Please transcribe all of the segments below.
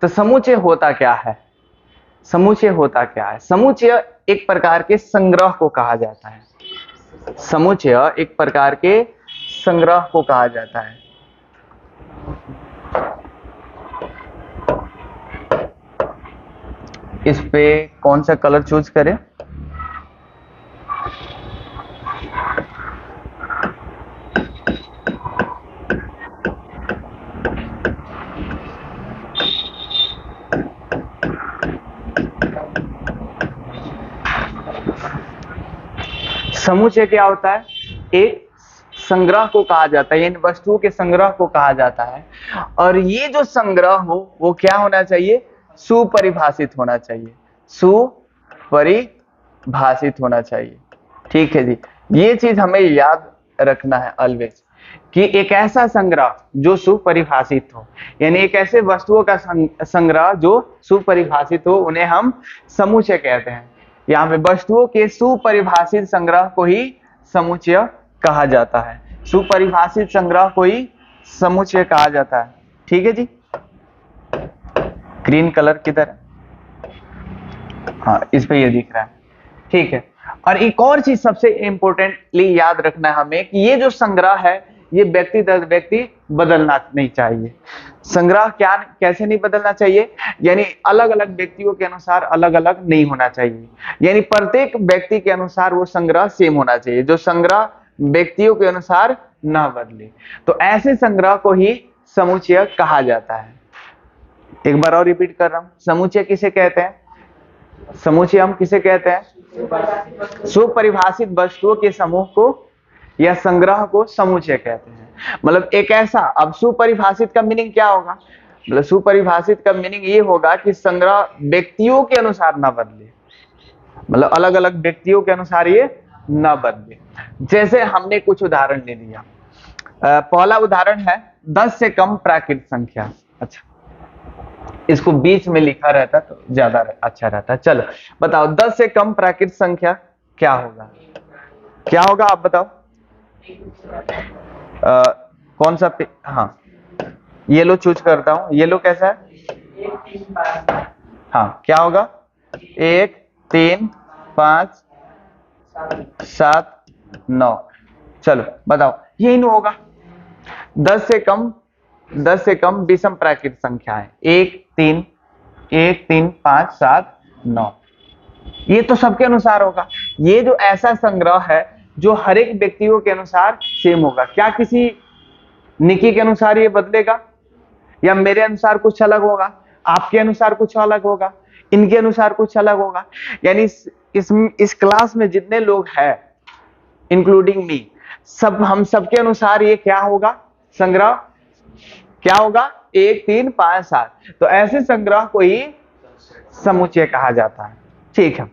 तो समुच्चय होता क्या है? समुच्चय होता क्या है? समुच्चय एक प्रकार के संग्रह को कहा जाता है। समुच्चय एक प्रकार के संग्रह को कहा जाता है। इस पे कौन सा कलर चूज करें? समुच्चय क्या होता है? एक संग्रह को कहा जाता है, यानी वस्तुओं के संग्रह को कहा जाता है। और ये जो संग्रह हो वो क्या होना चाहिए? सुपरिभाषित होना चाहिए। सुपरिभाषित होना चाहिए। ठीक है जी, ये चीज हमें याद रखना है ऑलवेज, कि एक ऐसा संग्रह जो सुपरिभाषित हो, यानी एक ऐसे वस्तुओं का संग्रह जो सुपरिभाषित हो, उन्हें हम समुच्चय कहते हैं। यहाँ पे वस्तुओं के सुपरिभाषित संग्रह को ही समुच्चय कहा जाता है। सुपरिभाषित संग्रह को ही समुच्चय कहा जाता है। ठीक है जी। ग्रीन कलर किधर है? हाँ, इस पे ये दिख रहा है। ठीक है। और एक और चीज सबसे इंपॉर्टेंटली याद रखना है हमें, कि ये जो संग्रह है ये व्यक्ति दर व्यक्ति बदलना नहीं चाहिए। संग्रह क्या कैसे नहीं बदलना चाहिए? यानी अलग अलग व्यक्तियों के अनुसार अलग अलग नहीं होना चाहिए, यानी प्रत्येक व्यक्ति के अनुसार वो संग्रह सेम होना चाहिए, जो संग्रह व्यक्तियों के अनुसार ना बदले। तो ऐसे संग्रह को ही समुच्चय कहा जाता है। एक बार और रिपीट कर रहा हूं, समुच्चय किसे कहते हैं? समुच्चय हम किसे कहते हैं? सुपरिभाषित वस्तुओं के समूह को या संग्रह को समुच्चय कहते हैं। मतलब एक ऐसा, अब सुपरिभाषित का मीनिंग क्या होगा? मतलब सुपरिभाषित का मीनिंग ये होगा कि संग्रह व्यक्तियों के अनुसार ना बदले, मतलब अलग अलग व्यक्तियों के अनुसार ये ना बदले। जैसे हमने कुछ उदाहरण ले लिया। पहला उदाहरण है 10 से कम प्राकृत संख्या। अच्छा, इसको बीच में लिखा रहता तो ज्यादा अच्छा रहता। चलो बताओ, 10 से कम प्राकृत संख्या क्या होगा? क्या होगा आप बताओ? कौन सा? हाँ, येलो चूज करता हूं। येलो कैसा है? हाँ, क्या होगा? 1 3 5 7 9। चलो बताओ, यही नहीं होगा। 10 से कम विषम प्राकृत संख्या है 1 3 5 7 9। ये तो सबके अनुसार होगा। ये जो ऐसा संग्रह है जो हर एक व्यक्तियों के अनुसार सेम होगा। क्या किसी निकी के अनुसार ये बदलेगा? या मेरे अनुसार कुछ अलग होगा, आपके अनुसार कुछ अलग होगा, इनके अनुसार कुछ अलग होगा? यानी इस क्लास में जितने लोग हैं इंक्लूडिंग मी, सब हम सबके अनुसार ये क्या होगा? संग्रह क्या होगा? 1 3 5 7। तो ऐसे संग्रह को ही समुच्चय कहा जाता है। ठीक है।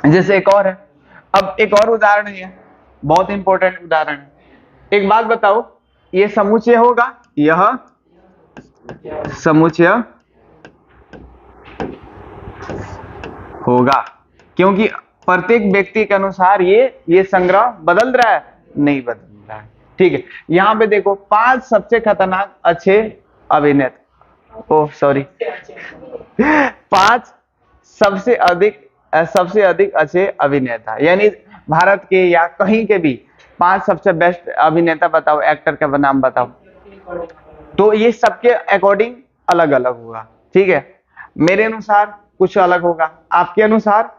जैसे एक और है, अब एक और उदाहरण है, बहुत इंपॉर्टेंट उदाहरण है। एक बात बताओ, ये समुच्चय होगा? यह समुच्चय होगा, क्योंकि प्रत्येक व्यक्ति के अनुसार ये संग्रह बदल रहा है? नहीं बदल रहा है। ठीक है। यहां पे देखो, 5 सबसे खतरनाक अच्छे अभिनेता, ओह सॉरी 5 सबसे अधिक अच्छे अभिनेता, यानी भारत के या कहीं के भी 5 सबसे बेस्ट अभिनेता बताओ, एक्टर का नाम बताओ। तो ये सबके अकॉर्डिंग अलग अलग होगा। ठीक है। मेरे अनुसार कुछ अलग होगा, आपके अनुसार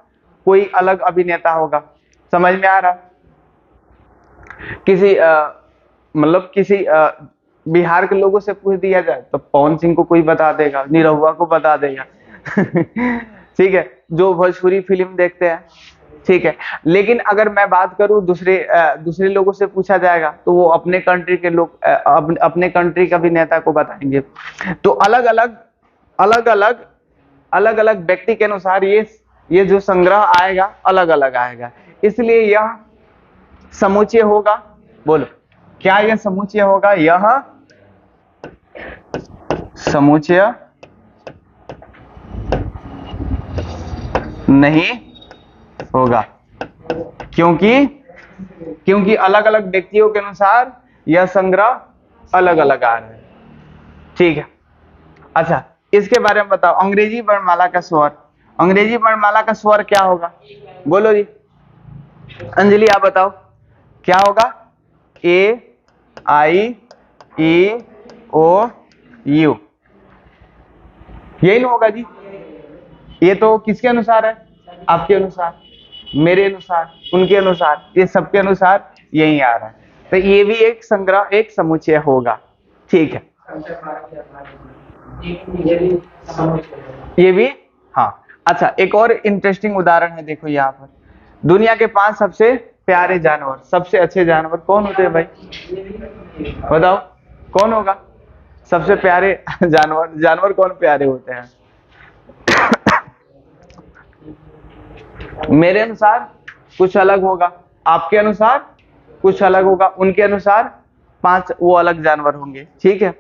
कोई अलग अभिनेता होगा। समझ में आ रहा? किसी मतलब किसी बिहार के लोगों से पूछ दिया जाए तो पवन सिंह को कोई बता देगा, निरहुआ को बता देगा। ठीक है, जो भोजपुरी फिल्म देखते हैं। ठीक है। लेकिन अगर मैं बात करूं दूसरे लोगों से पूछा जाएगा तो वो अपने कंट्री के लोग अपने कंट्री का भी नेता को बताएंगे। तो अलग अलग व्यक्ति के अनुसार ये जो संग्रह आएगा अलग अलग आएगा। इसलिए यह समुच्चय होगा। बोलो, क्या यह समुच्चय होगा? यह समुच्चय नहीं होगा, क्योंकि अलग अलग व्यक्तियों के अनुसार यह संग्रह अलग अलग आ रहे हैं। ठीक है। अच्छा, इसके बारे में बताओ। अंग्रेजी वर्णमाला का स्वर, अंग्रेजी वर्णमाला का स्वर क्या होगा? बोलो जी, अंजलि आप बताओ क्या होगा? ए आई ई ओ यू, यही ना होगा जी? ये तो किसके अनुसार है? आपके अनुसार, मेरे अनुसार, उनके अनुसार, ये सबके अनुसार यही आ रहा है। तो ये भी एक संग्रह, एक समुच्चय होगा। ठीक है, ये भी। हाँ, अच्छा, एक और इंटरेस्टिंग उदाहरण है, देखो यहाँ पर। दुनिया के 5 सबसे प्यारे जानवर, सबसे अच्छे जानवर कौन होते हैं भाई? बताओ कौन होगा सबसे प्यारे जानवर? जानवर कौन प्यारे होते हैं? मेरे अनुसार कुछ अलग होगा, आपके अनुसार कुछ अलग होगा, उनके अनुसार 5 वो अलग जानवर होंगे। ठीक है,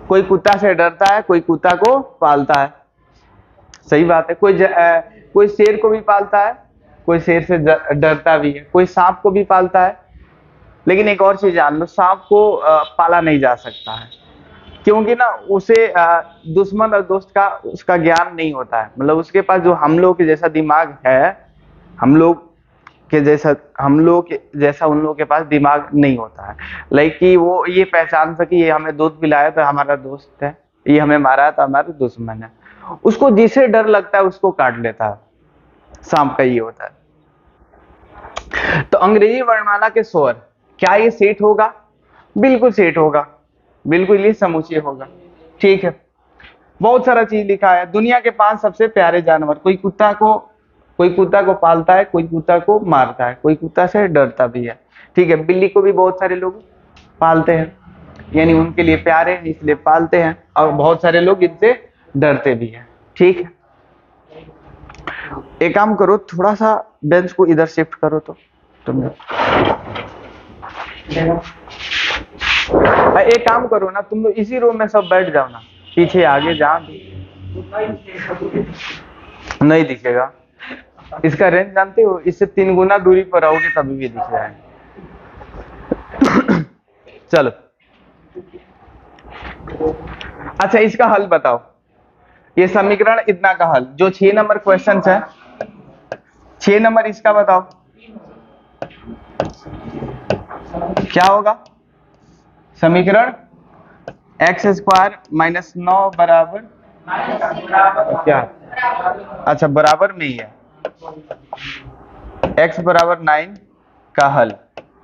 कोई कुत्ता से डरता है, कोई कुत्ता को पालता है, सही बात है। कोई शेर को भी पालता है, कोई शेर से डरता भी है, कोई सांप को भी पालता है। लेकिन एक और चीज जान लो, सांप को पाला नहीं जा सकता है, क्योंकि ना उसे दुश्मन और दोस्त का उसका ज्ञान नहीं होता है। मतलब उसके पास जो हम लोग के जैसा दिमाग है, हम लोग के जैसा उन लोगों के पास दिमाग नहीं होता है। लाइक कि वो ये पहचान सके ये हमें दूध पिलाया तो हमारा दोस्त है, ये हमें मारा तो हमारा दुश्मन है। उसको जिसे डर लगता है उसको काट लेता है, सांप का ये होता है। तो अंग्रेजी वर्णमाला के स्वर, क्या ये सेट होगा? बिल्कुल सेट होगा, बिल्कुल ये समुच्चय होगा। ठीक है, बहुत सारा चीज लिखा है। दुनिया के 5 सबसे प्यारे जानवर, कोई कुत्ता को पालता है, कोई कुत्ता को मारता है, कोई कुत्ता से डरता भी है। ठीक है, बिल्ली को भी बहुत सारे लोग पालते हैं, यानी उनके लिए प्यारे हैं इसलिए पालते हैं, और बहुत सारे लोग इनसे डरते भी हैं। ठीक है, एक काम करो, थोड़ा सा बेंच को इधर शिफ्ट करो तो तुम। एक काम करो ना, तुम लोग इसी रूम में सब बैठ जाओ ना, पीछे आगे जहां नहीं दिखेगा। इसका रेंज जानते हो? इससे 3 गुना दूरी पर रहोगे तभी भी दिख जाएगा। चलो, अच्छा, इसका हल बताओ। ये समीकरण इतना का हल, जो 6 नंबर क्वेश्चन है, 6 नंबर इसका बताओ क्या होगा? समीकरण x² - 9 बराबर क्या? अच्छा, बराबर में ही है। x बराबर 9 का हल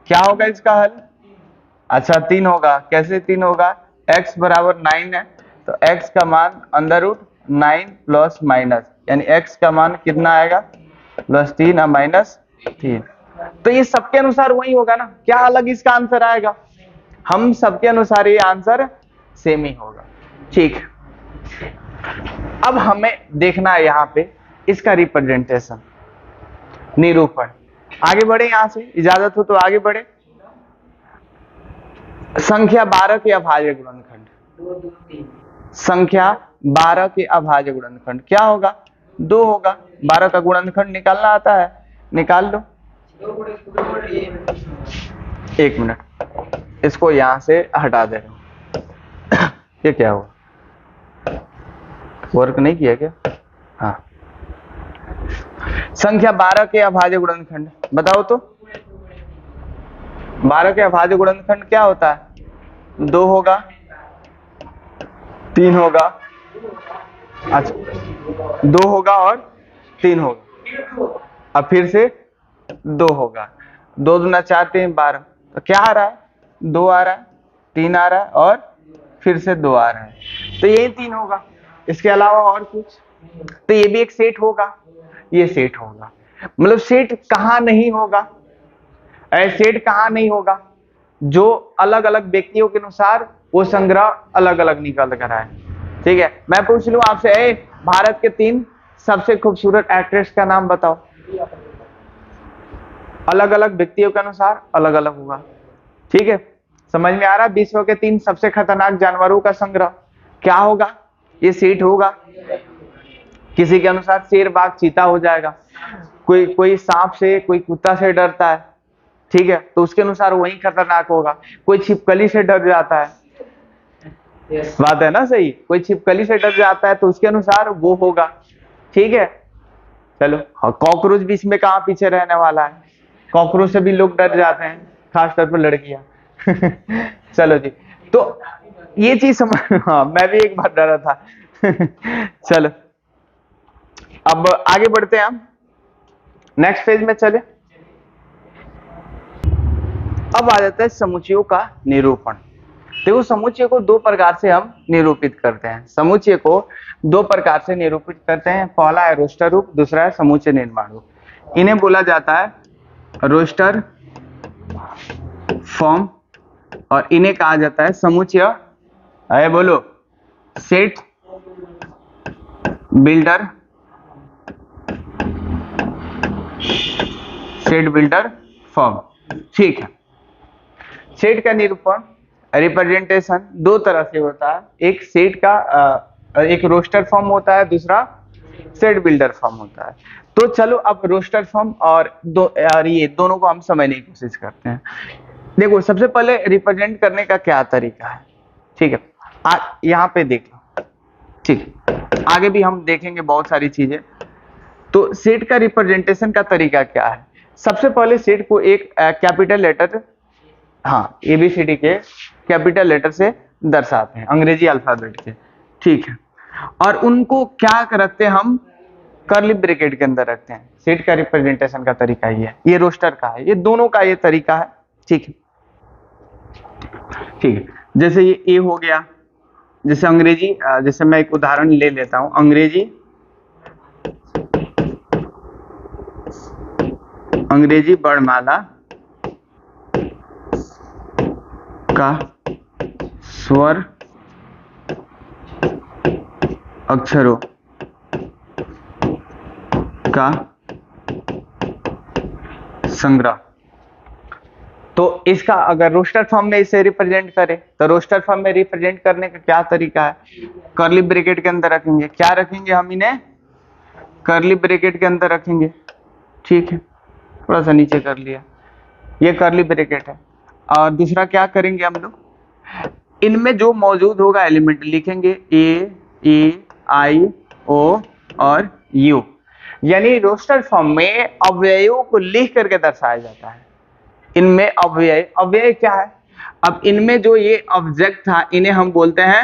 क्या होगा? इसका हल अच्छा 3 होगा। कैसे 3 होगा? x बराबर 9 है तो x का मान √9 प्लस माइनस, यानी x का मान कितना आएगा? +3 और -3। तो ये सबके अनुसार वही होगा ना, क्या अलग इसका आंसर आएगा? हम सबके अनुसार ये आंसर सेम ही होगा। ठीक, अब हमें देखना है यहाँ पे इसका रिप्रेजेंटेशन, निरूपण। आगे बढ़े, यहां से इजाजत हो तो आगे बढ़े। संख्या 12 के अभाज्य गुणनखंड, संख्या 12 के अभाज्य गुणनखंड क्या होगा? 2 होगा। 12 का गुणनखंड निकालना आता है? निकाल लो। 1 मिनट, इसको यहां से हटा दे रहा हूं। ये क्या हुआ? वर्क नहीं किया क्या? हाँ, संख्या 12 के अभाज्य गुणनखंड बताओ तो। 12 के अभाज्य गुणनखंड क्या होता है? 2 होगा, 3 होगा, अच्छा 2 होगा और 3 होगा, अब फिर से 2 होगा। 2 दूना 4, 3 12, तो क्या आ रहा है? 2 आ रहा है, 3 आ रहा है और फिर से 2 आ रहा है, तो यही 3 होगा, इसके अलावा और कुछ? तो ये भी एक सेट होगा, ये सेट होगा। मतलब सेट कहां नहीं होगा? सेट कहां नहीं होगा? जो अलग अलग व्यक्तियों के अनुसार वो संग्रह अलग अलग निकल कर आए। ठीक है, मैं पूछ लूं आपसे, भारत के 3 सबसे खूबसूरत एक्ट्रेस का नाम बताओ। अलग अलग व्यक्तियों के अनुसार अलग अलग होगा। ठीक है, समझ में आ रहा? विश्व के 3 सबसे खतरनाक जानवरों का संग्रह क्या होगा? ये सेट होगा। किसी के अनुसार शेर, बाघ, चीता हो जाएगा, कोई सांप से, कोई कुत्ता से डरता है, ठीक है, तो उसके अनुसार वही खतरनाक होगा। कोई छिपकली से डर जाता है, बात है ना सही? कोई छिपकली से डर जाता है तो उसके अनुसार वो होगा। ठीक है, चलो। और कॉकरोच भी इसमें कहाँ पीछे रहने वाला है? कॉकरोच से भी लोग डर जाते हैं, खासतौर पर लड़कियां। चलो जी, तो ये चीज समझ। हाँ, मैं भी एक बार डरा था। चलो, अब आगे बढ़ते हैं हम, नेक्स्ट फेज में चले। अब आ जाता है समुच्चयों का निरूपण। देखो, समुच्चय को दो प्रकार से हम निरूपित करते हैं। समुच्चय को दो प्रकार से निरूपित करते हैं। पहला है रोस्टर रूप, दूसरा है समुच्चय निर्माण रूप। इन्हें बोला जाता है रोस्टर फॉर्म, और इन्हें कहा जाता है समुच्चय, अरे बोलो, set builder, set builder form. ठीक है, सेट का निरूपण, रिप्रेजेंटेशन दो तरह से होता है। एक सेट का एक रोस्टर फॉर्म होता है, दूसरा सेट बिल्डर फॉर्म होता है। तो चलो, अब रोस्टर फॉर्म और ये दोनों को हम समझने की कोशिश करते हैं। देखो, सबसे पहले रिप्रेजेंट करने का क्या तरीका है, ठीक है, यहाँ पे देख लो। ठीक है, आगे भी हम देखेंगे बहुत सारी चीजें। तो सेट का रिप्रेजेंटेशन का तरीका क्या है? सबसे पहले सेट को एक कैपिटल लेटर, हाँ, एबीसीडी के कैपिटल लेटर से दर्शाते हैं, अंग्रेजी अल्फाबेट के। ठीक है, और उनको क्या रखते हैं हम? कर्ली ब्रैकेट के अंदर रखते हैं। सेट का रिप्रेजेंटेशन का तरीका ये है, ये रोस्टर का है, ये दोनों का ये तरीका है। ठीक है, ठीक है। जैसे ये ए हो गया, जैसे अंग्रेजी, जैसे मैं एक उदाहरण ले लेता हूं, अंग्रेजी वर्णमाला का स्वर अक्षरों का संग्रह। तो इसका अगर रोस्टर फॉर्म में इसे रिप्रेजेंट करें, तो रोस्टर फॉर्म में रिप्रेजेंट करने का क्या तरीका है? कर्ली ब्रैकेट के अंदर रखेंगे। क्या रखेंगे हम इन्हें? कर्ली ब्रैकेट के अंदर रखेंगे। ठीक है, थोड़ा सा नीचे कर लिया, ये कर्ली ब्रैकेट है। और दूसरा क्या करेंगे हम लोग? इनमें जो मौजूद होगा एलिमेंट लिखेंगे, ए, ई, आई, ओ और यू। यानी रोस्टर फॉर्म में अवयवों को लिख करके दर्शाया जाता है। इनमें अव्यय क्या है? अब इनमें जो ये ऑब्जेक्ट था, इन्हें हम बोलते हैं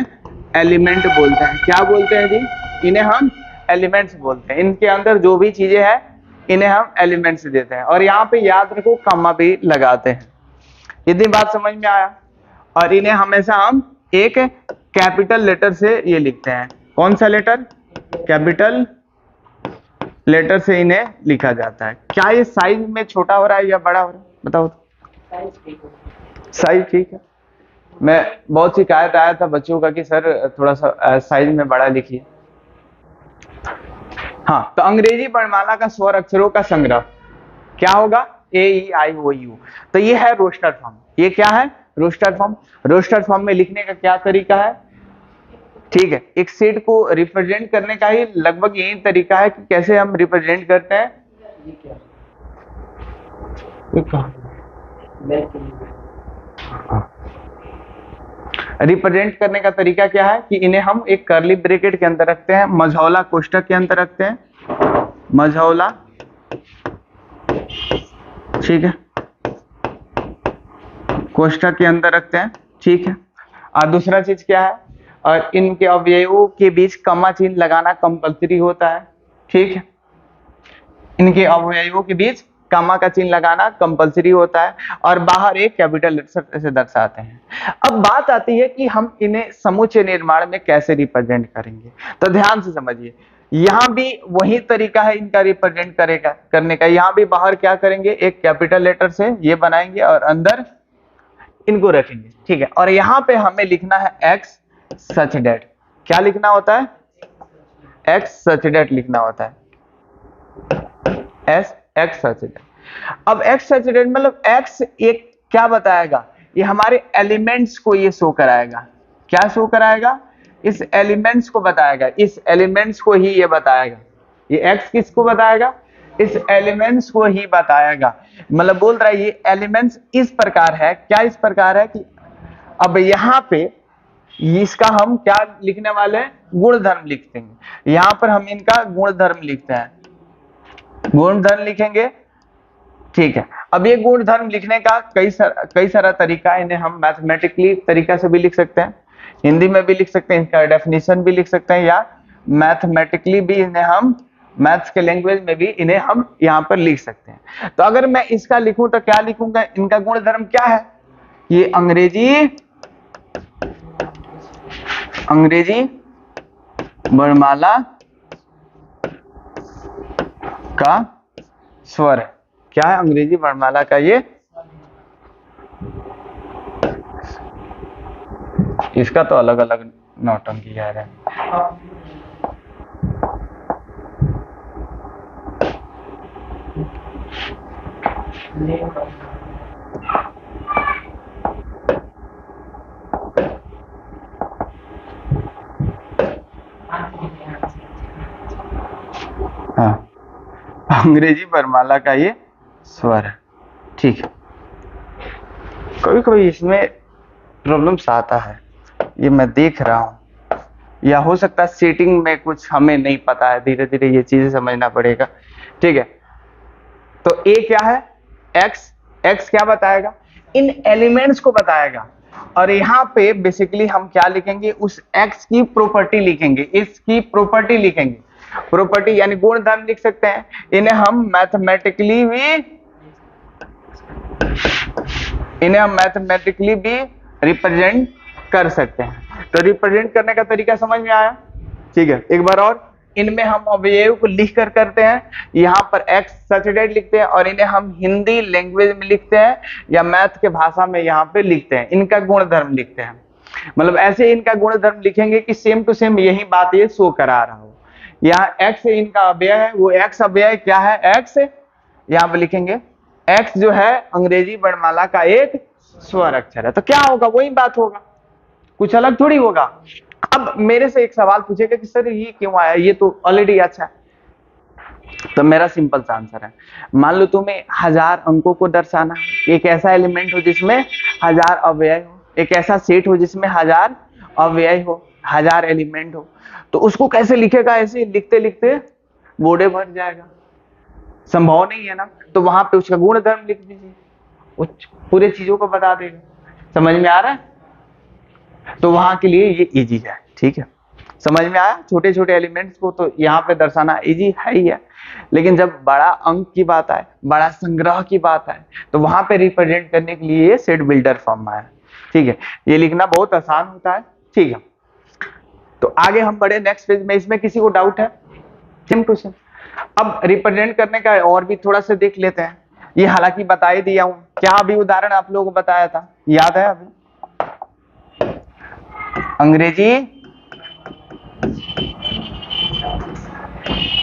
एलिमेंट बोलते हैं। क्या बोलते हैं जी? इन्हें हम एलिमेंट्स बोलते हैं। इनके अंदर जो भी चीजें हैं, इन्हें हम एलिमेंट्स देते हैं। और यहाँ पे याद रखो, कॉमा भी लगाते हैं। इतनी बात समझ में आया? और इन्हें हमेशा हम एक कैपिटल लेटर से ये लिखते हैं। कौन सा लेटर? कैपिटल लेटर से इन्हें लिखा जाता है। क्या ये साइज में छोटा हो रहा है या बड़ा हो रहा है? बताओ। साइज ठीक है। मैं बहुत शिकायत आया था बच्चों का कि सर थोड़ा सा साइज में बड़ा लिखिए। हाँ, तो अंग्रेजी वर्णमाला का स्वर अक्षरों का संग्रह क्या होगा? ए, ई, आई, ओ, यू। तो ये है रोस्टर फॉर्म। ये क्या है? Roster form. रोस्टर फॉर्म में लिखने का क्या तरीका है? ठीक है, एक सेट को रिप्रेजेंट करने का ही लगभग यही तरीका है कि कैसे हम रिप्रेजेंट करते हैं। रिप्रेजेंट करने का तरीका क्या है कि इन्हें हम एक कर्ली ब्रैकेट के अंदर रखते हैं, मझौला कोष्ठक के अंदर रखते हैं, मझौला। ठीक है, कोष्ठक के अंदर रखते हैं। ठीक है, और दूसरा चीज क्या है? और इनके अवयवों के बीच कमा चिन्ह लगाना कंपल्सरी होता है। ठीक है, इनके अवयवों के बीच कमा का चिन्ह लगाना कंपल्सरी होता है, और बाहर एक कैपिटल लेटर से दर्शाते हैं। अब बात आती है कि हम इन्हें समुच्चय निर्माण में कैसे रिप्रेजेंट करेंगे। तो ध्यान से समझिए, यहां भी वही तरीका है इनका रिप्रेजेंट करने का। यहां भी बाहर क्या करेंगे? एक कैपिटल लेटर से ये बनाएंगे और अंदर इनको रखेंगे। ठीक है, और यहां पे हमें लिखना है एक्स सच डेट। क्या लिखना होता है? एक्स सच डेट लिखना होता है। एक्स सच डेट। अब एक्स सच डेट मतलब एक्स एक क्या बताएगा? ये हमारे एलिमेंट्स को ये शो कराएगा। क्या शो कराएगा? इस एलिमेंट्स को बताएगा, इस एलिमेंट्स को ही ये बताएगा। ये एक्स किसको बताएगा? इस एलिमेंट्स को ही बताएगा। मतलब बोल रहा है ये एलिमेंट्स इस प्रकार है। क्या इस प्रकार है कि अब यहाँ पे इसका हम क्या लिखने वाले हैं, गुणधर्म लिख देंगे। यहां पर हम इनका गुणधर्म लिखते हैं, गुणधर्म लिखेंगे। ठीक है, अब ये गुणधर्म लिखने का कई सारा तरीका है। इन्हें हम मैथमेटिकली तरीका से भी लिख सकते हैं, हिंदी में भी लिख सकते हैं, इनका डेफिनेशन भी लिख सकते हैं, या मैथमेटिकली भी इन्हें हम मैथ्स के लैंग्वेज में भी इन्हें हम यहाँ पर लिख सकते हैं। तो अगर मैं इसका लिखूं तो क्या लिखूंगा, इनका गुणधर्म क्या है, ये अंग्रेजी वर्णमाला का स्वर है। क्या है, अंग्रेजी वर्णमाला का ये, इसका तो अलग अलग नौटंकी है रे। हाँ, अंग्रेजी वर्णमाला का ये स्वर है। ठीक है, कभी कभी इसमें प्रॉब्लम्स आता है, ये मैं देख रहा हूं, या हो सकता है सेटिंग में कुछ हमें नहीं पता है, धीरे धीरे ये चीजें समझना पड़ेगा। ठीक है, तो ए क्या है, एक्स क्या बताएगा, इन एलिमेंट्स को बताएगा। और यहाँ पे बेसिकली हम क्या लिखेंगे, उस एक्स की प्रॉपर्टी लिखेंगे, इसकी प्रॉपर्टी लिखेंगे। प्रॉपर्टी यानी गुणधर्म लिख सकते हैं। इन्हें हम मैथमेटिकली भी रिप्रेजेंट कर सकते हैं। तो रिप्रेजेंट करने का तरीका समझ में आया। ठीक है, एक बार और, इनमें हम अवयव को लिख कर करते हैं, यहाँ पर एक्स सच डेट लिखते हैं, और इन्हें हम हिंदी लैंग्वेज में लिखते हैं या मैथ के भाषा में यहाँ पे लिखते हैं, इनका गुणधर्म लिखते हैं। मतलब ऐसे इनका गुणधर्म लिखेंगे कि सेम टू सेम यही बात ये शो करा रहा हो। यहाँ एक्स इनका अव्यय है, वो एक्स अव्यय क्या है, एक्स, यहाँ पे लिखेंगे एक्स जो है अंग्रेजी वर्णमाला का एक स्वर अक्षर है। तो क्या होगा, वही बात होगा, कुछ अलग थोड़ी होगा। अब मेरे से एक सवाल पूछेगा कि सर ये क्यों आया, ये तो ऑलरेडी अच्छा है। तो मेरा सिंपल सा आंसर है, मान लो तुम्हें 1000 अंकों को दर्शाना है, एक ऐसा एलिमेंट हो जिसमें 1000 अव्यय हो, एक ऐसा सेट हो जिसमें 1000 अव्यय हो, 1000 एलिमेंट हो, तो उसको कैसे लिखेगा, ऐसे लिखते लिखते बोर्डे भर जाएगा, संभव नहीं है ना। तो वहां पे उसका गुणधर्म लिख दीजिए, वो पूरे चीजों को बता देगा। समझ में आ रहा है, तो वहां के लिए ये इजी है। ठीक है, समझ में आया, छोटे छोटे एलिमेंट्स को तो यहाँ पे दर्शाना इजी है ही है, लेकिन जब बड़ा अंक की बात आए, बड़ा संग्रह की बात आए, तो वहां पे रिप्रेजेंट करने के लिए ये सेट बिल्डर फॉर्म आया। ठीक है, ये लिखना बहुत आसान होता है। ठीक है, तो आगे हम बढ़े नेक्स्ट पेज में, इसमें किसी को डाउट है, सेम टू सेम। अब रिप्रेजेंट करने का और भी थोड़ा सा देख लेते हैं। ये हालांकि बता ही दिया हूं, क्या अभी उदाहरण आप लोगों को बताया था, याद है अभी,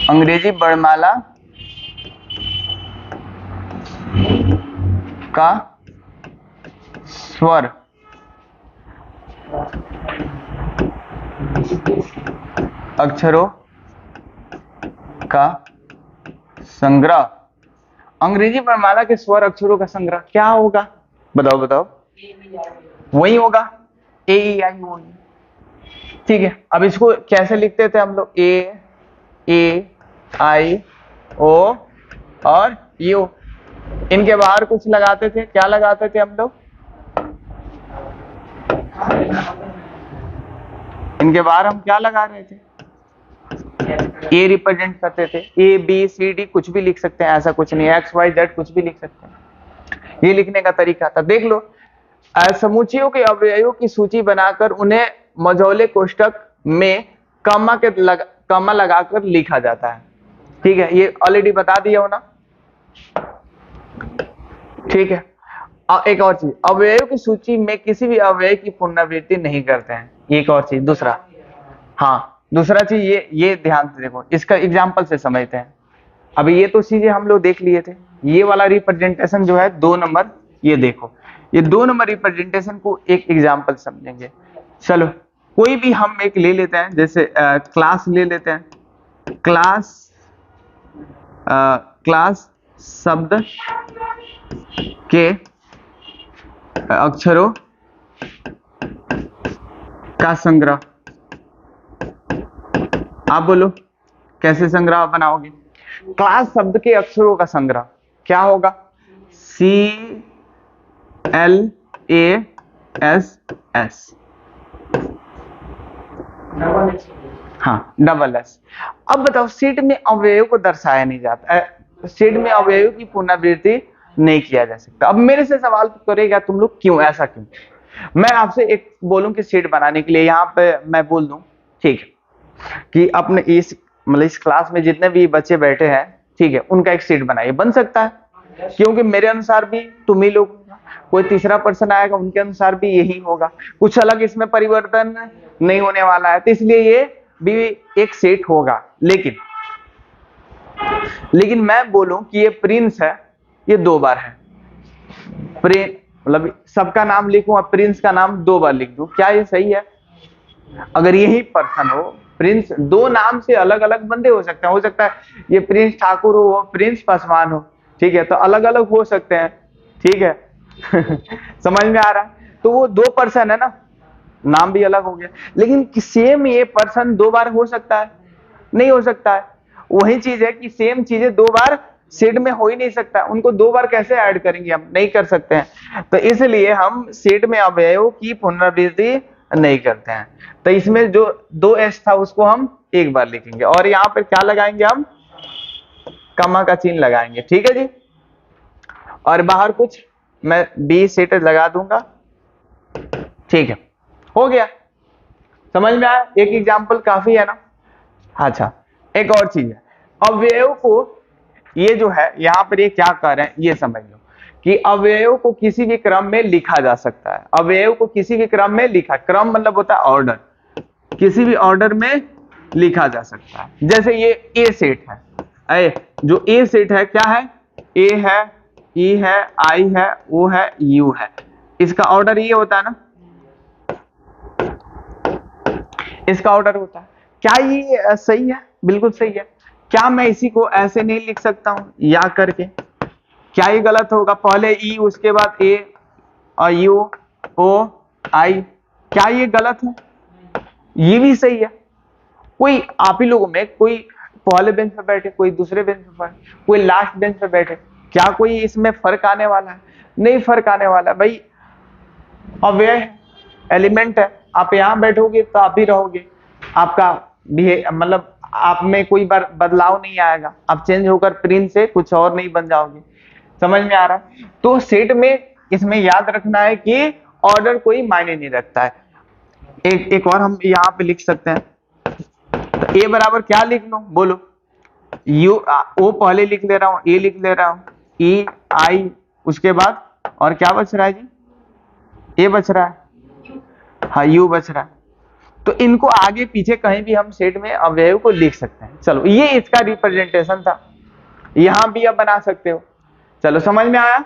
अंग्रेजी वर्णमाला का स्वर अक्षरों का संग्रह। अंग्रेजी वर्णमाला के स्वर अक्षरों का संग्रह क्या होगा, बताओ बताओ, वही होगा ए ई आई ओ। ठीक है, अब इसको कैसे लिखते थे हम लोग, ए आई ओ और यू, इनके बाहर कुछ लगाते थे, क्या लगाते थे हम लोग, इनके बाहर हम क्या लगा रहे थे, ए रिप्रेजेंट करते थे, ए बी सी डी कुछ भी लिख सकते हैं, ऐसा कुछ नहीं, एक्स वाई जेड कुछ भी लिख सकते हैं। ये लिखने का तरीका था। देख लो, समुच्चयों के अवयवों की सूची बनाकर उन्हें मझौले कोष्ठक में कॉमा लगाकर लिखा जाता है। ठीक है, ये ऑलरेडी बता दिया हो ना। ठीक है, एक और चीज, अवयव की सूची में किसी भी अवयव की पुनरावृत्ति नहीं करते हैं। एक और चीज, दूसरा, हाँ दूसरा चीज, ये ध्यान से देखो, इसका एग्जाम्पल से समझते हैं। अभी ये तो चीजें हम लोग देख लिए थे, ये वाला रिप्रेजेंटेशन जो है 2 नंबर, ये देखो, ये 2 नंबर रिप्रेजेंटेशन को एक एग्जाम्पल समझेंगे। चलो कोई भी हम एक ले लेते हैं, जैसे क्लास ले लेते हैं, क्लास शब्द के अक्षरों का संग्रह। आप बोलो कैसे संग्रह बनाओगे? क्लास शब्द के अक्षरों का संग्रह क्या होगा? CLASS। हाँ, डबल एस। अब बताओ, सेट में अवयव को दर्शाया नहीं जाता, सेट में अवयव की पुनरावृत्ति नहीं किया जा सकता। अब मेरे से सवाल करेगा तुम लोग, क्यों, ऐसा क्यों? मैं आपसे एक बोलूं कि सेट बनाने के लिए, यहाँ पे मैं बोल दूं, ठीक है, कि अपने इस मतलब इस क्लास में जितने भी बच्चे बैठे हैं, ठीक है, उनका एक सेट बनाइए, बन सकता है? क्योंकि मेरे अनुसार भी तुम ही लोग, कोई तीसरा पर्सन आएगा उनके अनुसार भी यही होगा, कुछ अलग इसमें परिवर्तन नहीं होने वाला है, तो इसलिए ये भी एक सेट होगा। लेकिन मैं बोलूं कि ये प्रिंस है, ये 2 बार है, मतलब सबका नाम लिखूं और प्रिंस का नाम 2 बार लिख दूं, क्या ये सही है? अगर यही पर्सन हो, प्रिंस 2 नाम से अलग अलग बंदे हो सकता है ये प्रिंस ठाकुर हो, वो प्रिंस पासवान हो, ठीक है, तो अलग अलग हो सकते हैं, ठीक है। समझ में आ रहा है? तो वो 2 पर्सन है ना, नाम भी अलग हो गया, लेकिन सेम ये पर्सन 2 बार हो सकता है? नहीं हो सकता है। वही चीज है कि सेम चीजें 2 बार सेट में हो ही नहीं सकता, उनको 2 बार कैसे ऐड करेंगे? हम नहीं कर सकते हैं, तो इसलिए हम सेट में अवयव की पुनरावृत्ति नहीं करते हैं। तो इसमें जो 2 एस था उसको हम 1 बार लिखेंगे, और यहाँ पर क्या लगाएंगे हम? कमा का चिन्ह लगाएंगे, ठीक है जी। और बाहर कुछ मैं बी सेट लगा दूंगा, ठीक है, हो गया। समझ में आया? एक एग्जाम्पल काफी है ना। अच्छा, एक और चीज है, अवयव को, ये जो है यहाँ पर ये क्या कर रहे हैं ये समझ लो, कि अवयव को किसी भी क्रम में लिखा जा सकता है। अवयव को किसी भी क्रम में लिखा, क्रम मतलब होता है ऑर्डर, किसी भी ऑर्डर में लिखा जा सकता है। जैसे ये ए सेट है, जो ए सेट है क्या है? ए है, ई है, आई है, ओ है, यू है, इसका ऑर्डर ये होता है ना, इसका ऑर्डर होता है। क्या ये सही है? बिल्कुल सही है। क्या मैं इसी को ऐसे नहीं लिख सकता हूं या करके? क्या ये गलत होगा? पहले ई उसके बाद ए और यू ओ आई, क्या ये गलत है? ये भी सही है। कोई आप ही लोगों में कोई पहले बेंच पे बैठे, कोई दूसरे बेंच पे बैठे, कोई लास्ट बेंच पे बैठे, क्या कोई इसमें फर्क आने वाला है? नहीं फर्क आने वाला भाई, अवयव एलिमेंट है, आप यहां बैठोगे तो आप ही रहोगे, आपका मतलब आप में कोई बार बदलाव नहीं आएगा, आप चेंज होकर प्रिंस से कुछ और नहीं बन जाओगे। समझ में आ रहा है? तो सेट में इसमें याद रखना है कि ऑर्डर कोई मायने नहीं रखता है। एक और हम यहाँ पे लिख सकते हैं, तो ए बराबर क्या लिख लूं? बोलो, यू ओ पहले लिख ले रहा हूं, ए लिख ले रहा हूं, ई आई, उसके बाद और क्या बच रहा है जी? ए बच रहा है, हाँ यू बच रहा है। तो इनको आगे पीछे कहीं भी हम सेट में अवयव को लिख सकते हैं। चलो, ये इसका रिप्रेजेंटेशन था, यहां भी आप बना सकते हो। चलो, समझ में आया?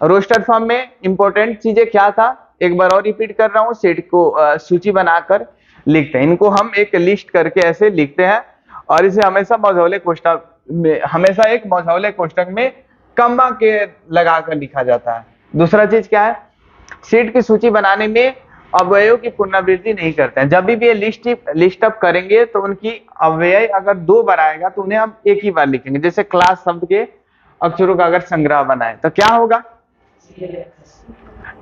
रोस्टर फॉर्म में इंपॉर्टेंट चीजें क्या था, एक बार और रिपीट कर रहा हूं, सेट को सूची बनाकर लिखते हैं, इनको हम एक लिस्ट करके ऐसे लिखते हैं, और इसे हमेशा मौजूले कोष्ठक में, हमेशा एक मौजूले कोष्ठक में कम्मा के लगाकर लिखा जाता है। दूसरा चीज क्या है, सेट की सूची बनाने में अवयव की पुनरावृत्ति नहीं करते हैं। जब भी ये लिस्ट अप करेंगे तो उनकी अव्यय अगर 2 बार आएगा तो उन्हें हम एक ही बार लिखेंगे। जैसे क्लास शब्द के अक्षरों का अगर संग्रह बनाए तो क्या होगा?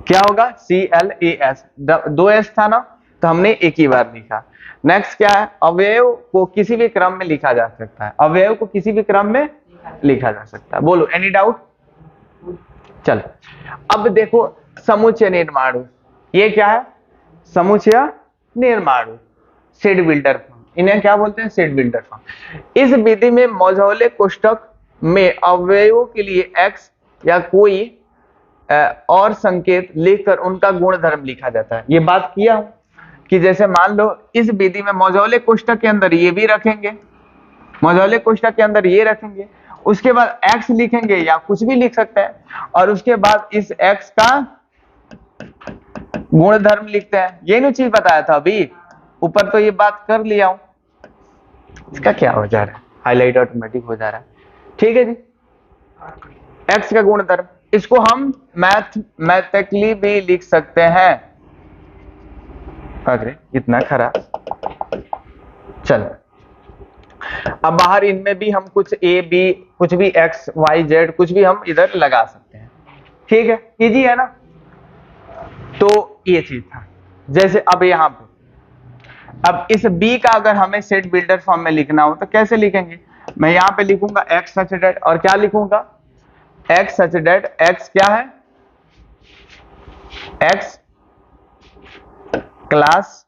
क्या होगा? CLAS, 2 एस था ना, तो हमने एक ही बार लिखा। नेक्स्ट क्या है? अवयव को किसी भी क्रम में लिखा जा सकता है, अवयव को किसी भी क्रम में लिखा जा सकता है। बोलो, एनी डाउट? चलो, अब देखो समुच्चय निर्माण, ये क्या है? समुच्चय निर्माण, सेट बिल्डर फॉर्म, इन्हें क्या बोलते हैं? Set builder form. इस विधि में मौजूले कोष्ठक में अवयवों के लिए x या कोई और संकेत लिखकर उनका गुणधर्म लिखा जाता है। ये बात किया हूं कि जैसे मान लो इस विधि में मौजूले कोष्ठक के अंदर ये भी रखेंगे, मौजूले कोष्ठक के अंदर ये रखेंगे, उसके बाद x लिखेंगे या कुछ भी लिख सकते हैं, और उसके बाद इस x का गुणधर्म लिखते हैं। ये नहीं चीज बताया था अभी ऊपर, तो ये बात कर लिया हूं। इसका क्या हो जा रहा है? हाईलाइट ऑटोमेटिक हो जा रहा है, ठीक है जी। x का गुणधर्म, इसको हम मैथमेटिकली भी लिख सकते हैं, अरे इतना खराब। चल अब बाहर इनमें भी हम कुछ ए बी कुछ भी एक्स वाई जेड कुछ भी हम इधर लगा सकते हैं। ठीक है, इजी है ना। तो ये चीज था। जैसे अब यहां पे अब इस b का अगर हमें सेट बिल्डर फॉर्म में लिखना हो तो कैसे लिखेंगे? मैं यहां पे लिखूंगा x सच डेट, और क्या लिखूंगा? x सच डेट, x क्या है? x क्लास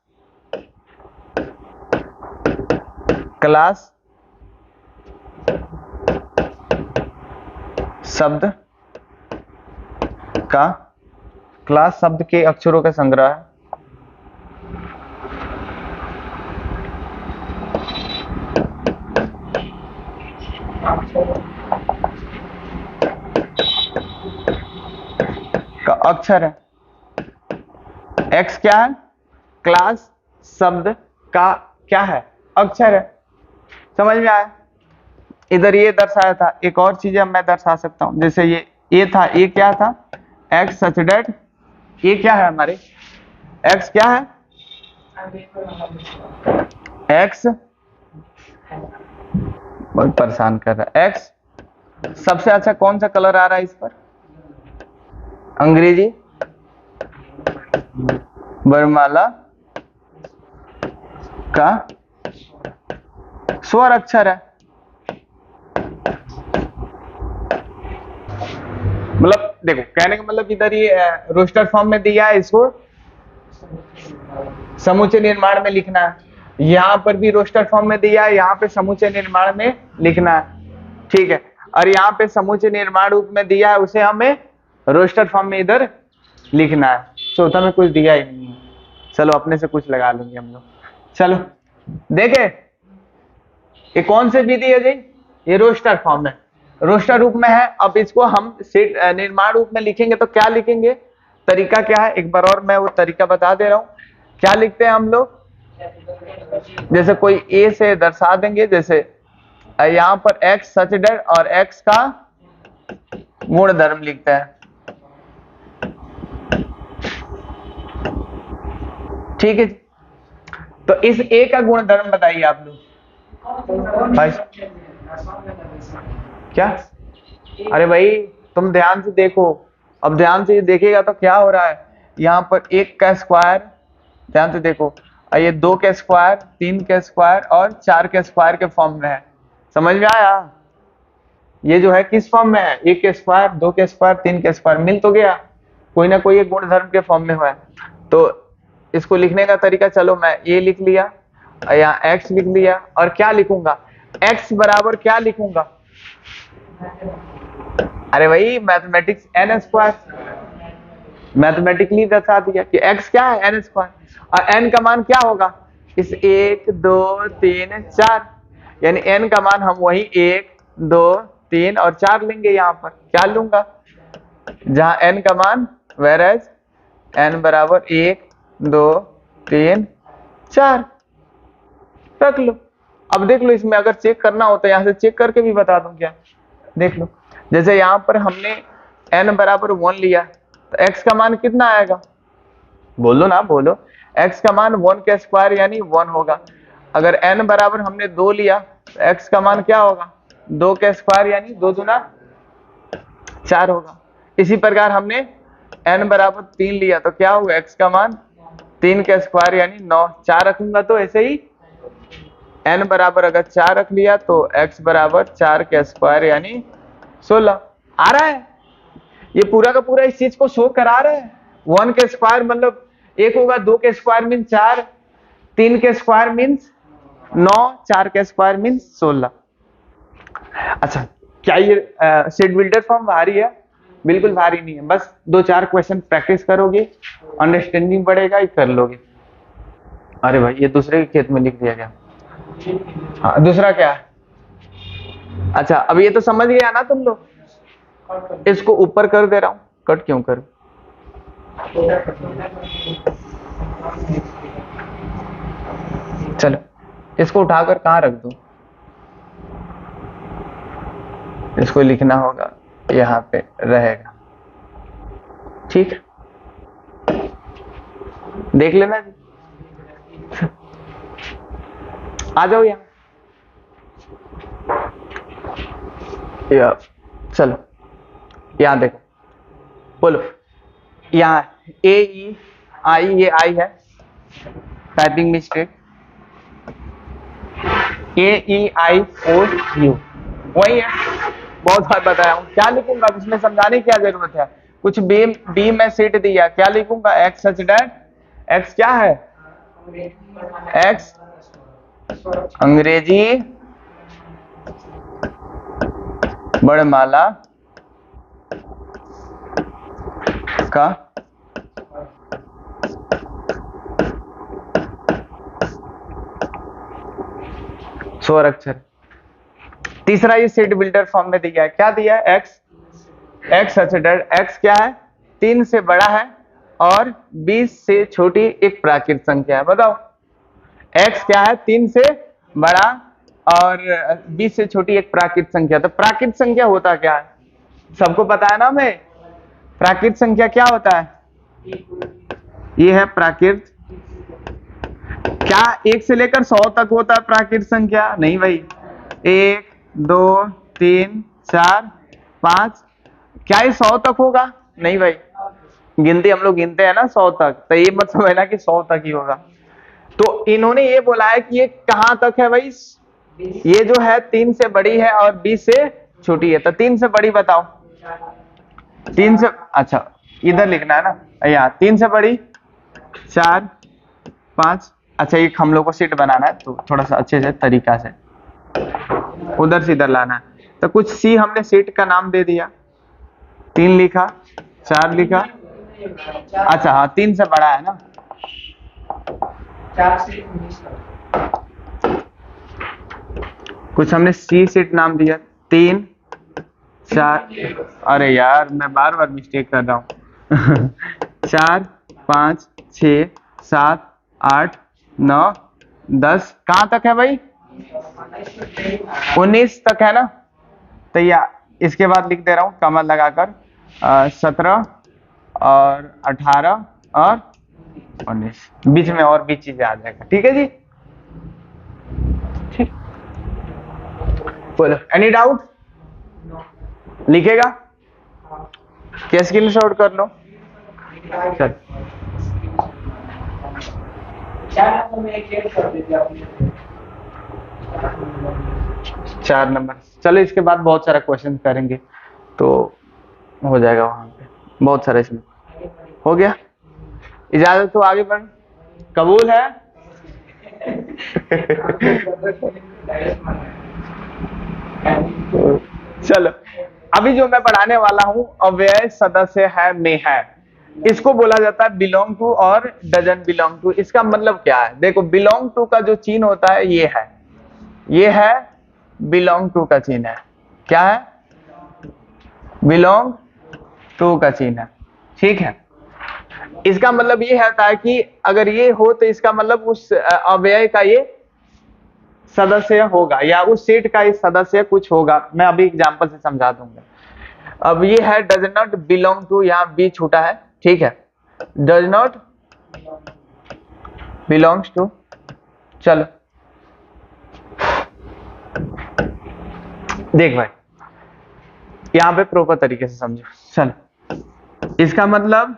शब्द का, क्लास शब्द के अक्षरों का संग्रह है। का अक्षर है। x क्या है? क्लास शब्द का क्या है? अक्षर है। समझ में आया? इधर ये दर्शाया था। एक और चीज अब मैं दर्शा सकता हूं, जैसे ये था, ये क्या था? x सच डेट, ये क्या है हमारे? x क्या है? x बहुत परेशान कर रहा है। x सबसे अच्छा कौन सा कलर आ रहा है इस पर? अंग्रेजी वर्णमाला का स्वर अक्षर है। मतलब देखो, कहने का मतलब इधर ये रोस्टर फॉर्म में दिया है, इसको समूचे निर्माण में लिखना है। यहां पर भी रोस्टर फॉर्म में दिया है, यहाँ पे समूचे निर्माण में लिखना है। ठीक है, और यहाँ पे समूचे निर्माण रूप में दिया है, उसे हमें रोस्टर फॉर्म में इधर लिखना है। चौथा में कुछ दिया ही नहीं है। चलो अपने से कुछ लगा लेंगे हम लोग। चलो देखे, ये कौन सी विधि है जी? ये रोस्टर फॉर्म है, रोस्टर रूप में है। अब इसको हम सेट निर्माण रूप में लिखेंगे तो क्या लिखेंगे? तरीका क्या है एक बार और मैं वो तरीका बता दे रहा हूं। क्या लिखते हैं हम लोग? जैसे कोई ए से दर्शा देंगे, जैसे यहां पर x सच डेट और x का गुण धर्म लिखते हैं। ठीक है, तो इस a का गुण धर्म बताइए आप लोग भाई। क्या? अरे भाई तुम ध्यान से देखो, अब ध्यान से देखिएगा तो क्या हो रहा है। यहाँ पर 1 का स्क्वायर, ध्यान से देखो, ये 2 के स्क्वायर, 3 के स्क्वायर और 4 के स्क्वायर के फॉर्म में है। समझ में आया? ये जो है किस फॉर्म में है? 1 के स्क्वायर, 2 के स्क्वायर, 3 के स्क्वायर, मिल तो गया, कोई ना कोई एक गुण धर्म के फॉर्म में हुआ है। तो इसको लिखने का तरीका, चलो मैं ये लिख लिया, यहाँ x लिख लिया, और क्या लिखूंगा? x बराबर क्या लिखूंगा? अरे भाई मैथमेटिक्स n स्क्वायर, मैथमेटिकली दर्शा दिया कि x क्या है? n स्क्वायर, और n का मान क्या होगा? इस 1 2 3 4, यानी n का मान हम वही 1 2 3 और 4 लेंगे। यहाँ पर क्या लूंगा? जहां n का मान, वेयर एज n बराबर 1 2 3 4 रख लो। अब देख लो, इसमें अगर चेक करना हो तो यहां से चेक करके भी बता दूं क्या? देख लो, जैसे यहां पर हमने n बराबर 1 लिया तो x का मान कितना आएगा? बोलो ना, बोलो। x का मान 1 के स्क्वायर यानी 1 होगा। अगर n बराबर हमने 2 लिया तो x का मान क्या होगा? 2 के स्क्वायर यानी 2 दूना 4 होगा। इसी प्रकार हमने n बराबर 3 लिया तो क्या होगा? x का मान 3 के स्क्वायर यानी 9, 4 रखूंगा तो ऐसे ही n बराबर अगर 4 रख लिया तो x बराबर 4 के स्क्वायर यानी 16। आ रहा है? ये पूरा का पूरा इस चीज को शो करा रहा है। 1 के स्क्वायर मतलब 1 होगा, 2 के स्क्वायर मीन 4, 3 के स्क्वायर मीन्स 9, 4 के स्क्वायर मीन्स 16। अच्छा, क्या ये सेट बिल्डर फॉर्म भारी है? बिल्कुल भारी नहीं है, बस 2-4 क्वेश्चन प्रैक्टिस करोगे, अंडरस्टैंडिंग बढ़ेगा, ये कर लोगे। अरे भाई ये दूसरे के खेत में लिख दिया गया। हाँ, दूसरा क्या है? अच्छा, अब ये तो समझ गया ना तुम लोग। इसको ऊपर कर दे रहा हूं, कट क्यों करूं? चलो इसको उठाकर कहां रख दूं? इसको लिखना होगा, यहां पे रहेगा। ठीक, देख लेना जी। आ जाओ यहाँ, चलो यहाँ देखो, बोलो यहाँ ए ई आई, ये आई है, typing mistake, A E I O U वही है, बहुत बार बताया हूँ। क्या लिखूंगा इसमें, समझाने की क्या जरूरत है। कुछ बी में सीट दिया, क्या लिखूंगा, एक्स सच दैट, एक्स क्या है, एक्स अंग्रेजी वर्णमाला का स्वर अक्षर। तीसरा ये सेट बिल्डर फॉर्म में दिया है, क्या दिया है, एक्स, एक्स एक्स क्या है, 3 से बड़ा है और 20 से छोटी एक प्राकृत संख्या है। बताओ एक्स क्या है, 3 से बड़ा और 20 से छोटी एक प्राकृत संख्या। तो प्राकृत संख्या होता क्या है, सबको पता है ना हमें, प्राकृत संख्या क्या होता है, ये है प्राकृत। क्या 1 से लेकर 100 तक होता है प्राकृत संख्या, नहीं भाई, 1 2 3 4 5, क्या ये 100 तक होगा, नहीं भाई, गिनती हम लोग गिनते हैं ना 100 तक, तो ये मत समझना कि 100 तक ही होगा। तो इन्होंने ये बोला है कि ये कहां तक है भाई, ये जो है 3 से बड़ी है और 20 से छोटी है, तो 3 से बड़ी बताओ, 3 से, अच्छा इधर लिखना है ना, यहाँ 3 से बड़ी 4 5, अच्छा एक हम लोग को सीट बनाना है तो थोड़ा सा अच्छे से तरीका से उधर से इधर लाना है। तो कुछ सी हमने सीट का नाम दे दिया, 3 लिखा, 4 लिखा, अच्छा हाँ 3 से बड़ा है ना, 4 से कुछ हमने सी सीट नाम दिया, 3 4, अरे यार मैं बार बार मिस्टेक कर रहा हूँ 4 5 6 7 8 9 10, कहाँ तक है भाई, 19 तक है ना। तो या इसके बाद लिख दे रहा हूँ कमर लगाकर, 17 और 18 और 19, बीच में और भी चीजें आ जाएगा, ठीक है जी, ठीक, बोलो एनी डाउट, लिखेगा क्या, स्क्रीनशॉट कर लो, चल 4 नंबर, चलो इसके बाद बहुत सारा क्वेश्चन करेंगे तो हो जाएगा, वहां पे बहुत सारा इसमें हो गया। इजाजत तो आगे बढ़, कबूल है चलो अभी जो मैं पढ़ाने वाला हूं अव्यय सदस्य है में है, इसको बोला जाता है बिलोंग टू और डजन बिलोंग टू। इसका मतलब क्या है, देखो बिलोंग टू का जो चिन्ह होता है ये है बिलोंग टू का चिन्ह है, क्या है, बिलोंग टू का चिन्ह है, ठीक है। इसका मतलब ये होता है कि अगर ये हो तो इसका मतलब उस अव्यय का ये सदस्य होगा या उस सेट का ये सदस्य कुछ होगा। मैं अभी एग्जांपल से समझा दूंगा। अब ये है डज नॉट बिलोंग टू, यहाँ बी छूटा है, ठीक है, डज नॉट बिलोंग्स टू। चलो देख भाई यहां पे प्रॉपर तरीके से समझो, चलो इसका मतलब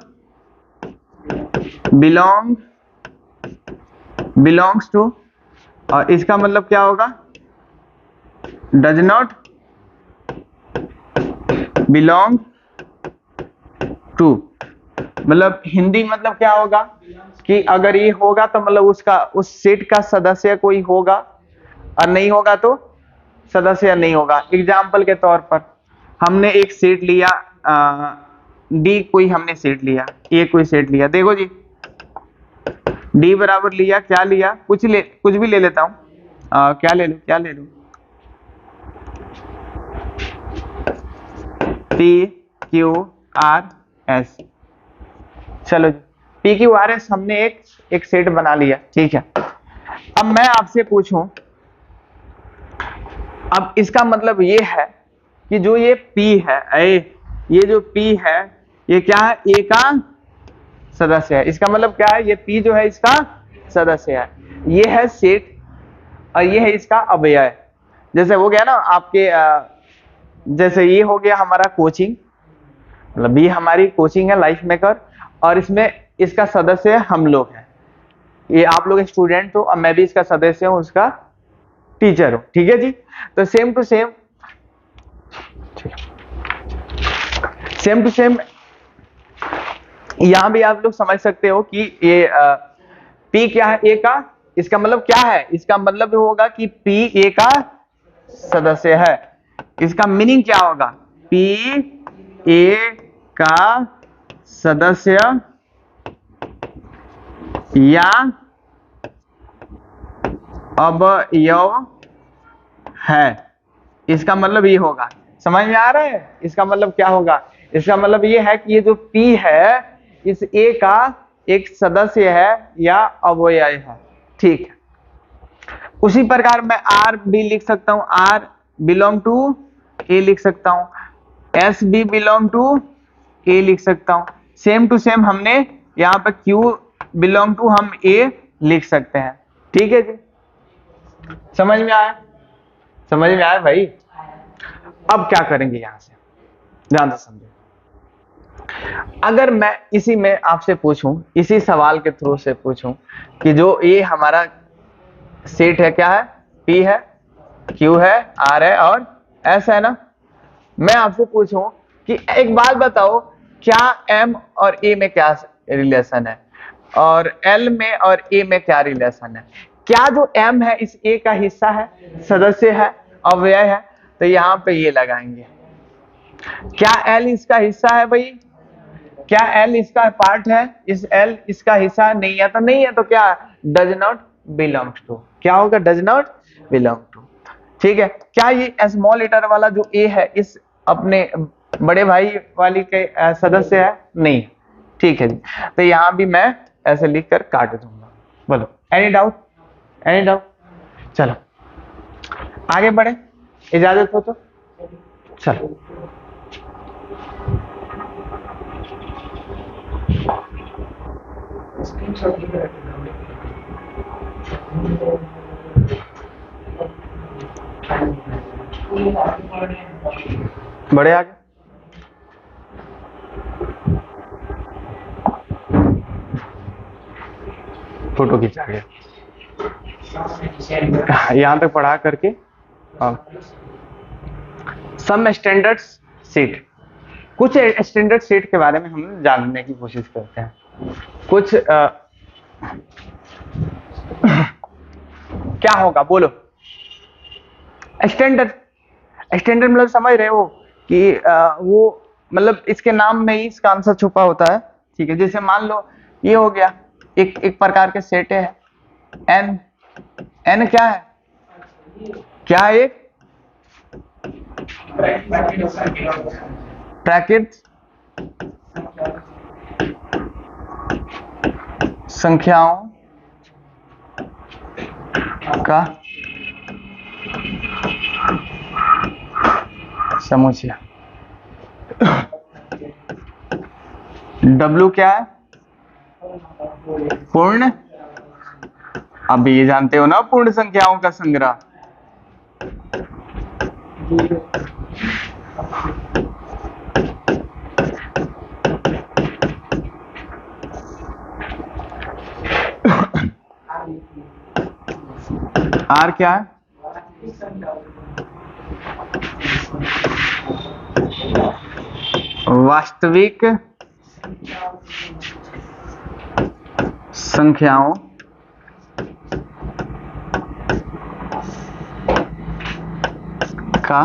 बिलोंग्स टू, और इसका मतलब क्या होगा, डज नॉट बिलोंग टू। मतलब हिंदी मतलब क्या होगा कि अगर ये होगा तो मतलब उसका उस सेट का सदस्य कोई होगा और नहीं होगा तो सदस्य नहीं होगा। एग्जाम्पल के तौर पर हमने एक सेट लिया, डी कोई हमने सेट लिया, ए कोई सेट लिया, देखो जी डी बराबर लिया, क्या लिया, कुछ भी ले लेता हूं, क्या ले लूं पी क्यू आर एस, चलो G P Q R S हमने एक सेट बना लिया, ठीक है। अब मैं आपसे पूछूं, अब इसका मतलब ये है कि जो ये P है, ये जो P है ये क्या है, ए का सदस्य है। इसका मतलब क्या है, ये P जो है इसका सदस्य है, ये है सेट और ये है इसका अवयव। जैसे हो गया ना आपके जैसे ये हो गया हमारा कोचिंग, मतलब ये हमारी कोचिंग है लाइफ मेकर, और इसमें इसका सदस्य हम लोग हैं। ये आप लोग स्टूडेंट हो और मैं भी इसका सदस्य हूँ, उसका टीचर हूँ। ठीक है जी। तो सेम टू सेम यहां भी आप लोग समझ सकते हो कि ये पी क्या है, ए का, इसका मतलब क्या है, इसका मतलब होगा कि पी ए का सदस्य है। इसका मीनिंग क्या होगा, पी ए का सदस्य या अवयव है, इसका मतलब ये होगा। समझ में आ रहा है? इसका मतलब क्या होगा, इसका मतलब ये है कि ये जो P है इस A का एक सदस्य है या अवयव है। ठीक है। उसी प्रकार मैं R भी लिख सकता हूं, R बिलोंग टू A लिख सकता हूं, S भी बिलोंग टू A लिख सकता हूं। सेम टू सेम हमने यहाँ पर Q बिलोंग टू हम A लिख सकते हैं। ठीक है जी, समझ में आया? समझ में आया भाई? अब क्या करेंगे यहां से, ध्यान से समझो। अगर मैं इसी में आपसे पूछूं, इसी सवाल के थ्रू से पूछूं कि जो ये हमारा सेट है, क्या है, P है, Q है, R है और S है ना, मैं आपसे पूछूं कि एक बात बताओ, क्या M और A में क्या रिलेशन है और L में और A में क्या रिलेशन है? क्या जो M है इस A का हिस्सा है, सदस्य है, अवयव है? तो यहां पे ये लगाएंगे। क्या L इसका हिस्सा है भाई? क्या L इसका पार्ट है? इस L इसका हिस्सा नहीं है, तो नहीं है, तो क्या डज नॉट बिलोंग टू, क्या होगा, डज नॉट बिलोंग टू। ठीक है। क्या ये स्मॉल लेटर वाला जो A है इस अपने बड़े भाई वाली के सदस्य है? नहीं। ठीक है जी। तो यहां भी मैं ऐसे लिख कर काट दूंगा। बोलो, एनी डाउट? Any doubt? चलो आगे बढ़े, इजाजत हो तो चलो। बड़े आगे, फोटो खींचा गया यहां तक पढ़ा करके। सम स्टैंडर्ड सेट, कुछ स्टैंडर्ड सेट के बारे में हम जानने की कोशिश करते हैं। कुछ क्या होगा बोलो, स्टैंडर्ड। स्टैंडर्ड मतलब समझ रहे हो कि वो मतलब इसके नाम में ही इसका आंसर छुपा होता है। ठीक है। जैसे मान लो ये हो गया एक प्रकार के सेट है एन। एन क्या है, क्या एक ब्रैकेट संख्याओं का समुच्चय। W क्या है, पूर्ण, अब ये जानते हो ना, पूर्ण संख्याओं का संग्रह। R क्या है, वास्तविक संख्याओं का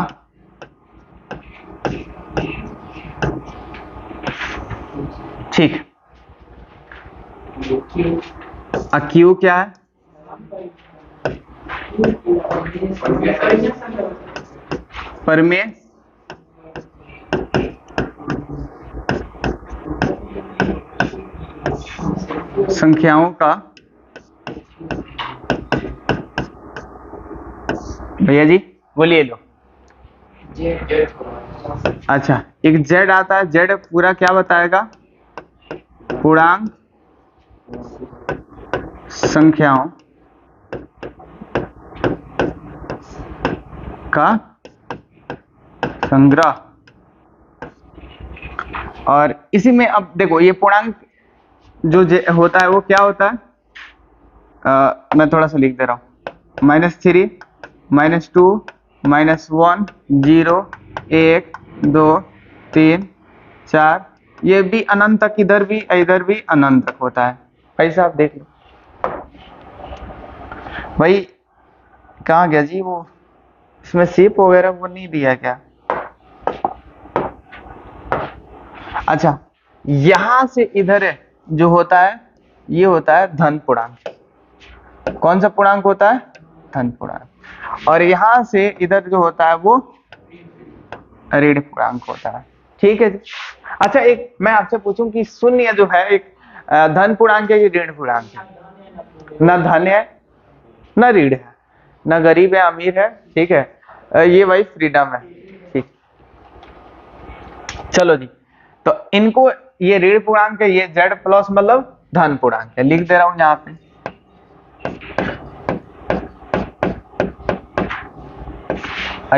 ठीक। Q क्या है, परिमेय संख्याओं का, भैया जी बोलिए लो। अच्छा, एक Z आता है, Z पूरा क्या बताएगा, पूर्णांक संख्याओं का संग्रह। और इसी में अब देखो ये पूर्णांक जो होता है वो क्या होता है, मैं थोड़ा सा लिख दे रहा हूँ, -3, -2, -1, 0, 1, 2, 3, 4, ये भी अनंत तक, इधर भी अनंत तक होता है। भाई साहब देख लो, भाई कहाँ गया जी वो, इसमें शेप वगैरह वो नहीं दिया क्या? अच्छा, यहां से इधर जो होता है ये होता है धन पूर्णांक। कौन सा पूर्णांक होता है? धन पूर्णांक। और यहां से इधर जो होता है वो ऋण पूर्णांक होता है। ठीक है जी। अच्छा, एक मैं आपसे पूछूं कि शून्य जो है एक धन पूर्णांक है कि ऋण पूर्णांक है? ना धन है ना ऋण है, ना गरीब है अमीर है, ठीक है, ये भाई फ्रीडम है। ठीक, चलो जी, तो इनको ये ऋण पूर्णांक है, ये z प्लस मतलब धन पूर्णांक है, लिख दे रहा हूं यहाँ पे।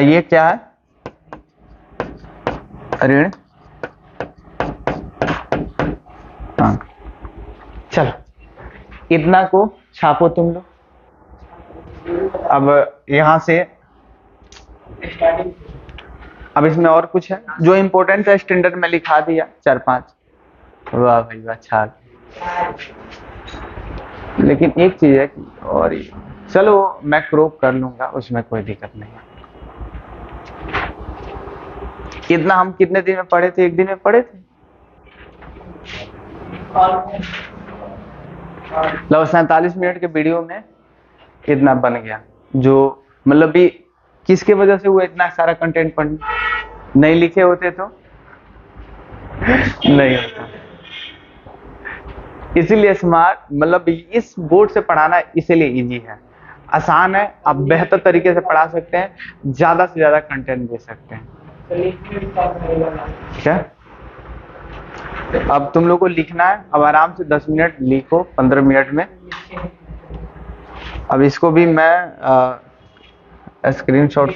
ये क्या है? ऋण पूर्णांक। चलो इतना को छापो तुम लोग। अब यहां से अब इसमें और कुछ है जो इंपॉर्टेंट है, स्टैंडर्ड में लिखा दिया 4-5। वाह भाई वाह, अच्छा। लेकिन एक चीज है कि और ये, चलो मैं क्रॉप कर लूंगा, उसमें कोई दिक्कत नहीं है। इतना हम कितने दिन में पढ़े थे? एक दिन में पढ़े थे लगभग 47 मिनट के वीडियो में इतना बन गया, जो मतलब भी किसके वजह से हुआ इतना सारा कंटेंट पढ़ना? नहीं लिखे होते तो नहीं होता। इसीलिए स्मार्ट मतलब इस बोर्ड से पढ़ाना इसीलिए इजी है, आसान है, आप बेहतर तरीके से पढ़ा सकते हैं, ज्यादा से ज्यादा कंटेंट दे सकते हैं। क्या अब तुम लोग को लिखना है? अब आराम से 10 मिनट लिखो, 15 मिनट में। अब इसको भी मैं स्क्रीनशॉट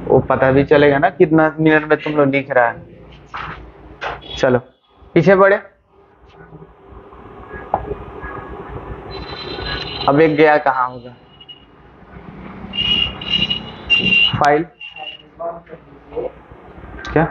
वो पता भी चलेगा ना कितना मिनट में तुम लोग लिख रहा है। चलो पीछे बढ़े। अब एक गया कहाँ होगा? फाइल क्या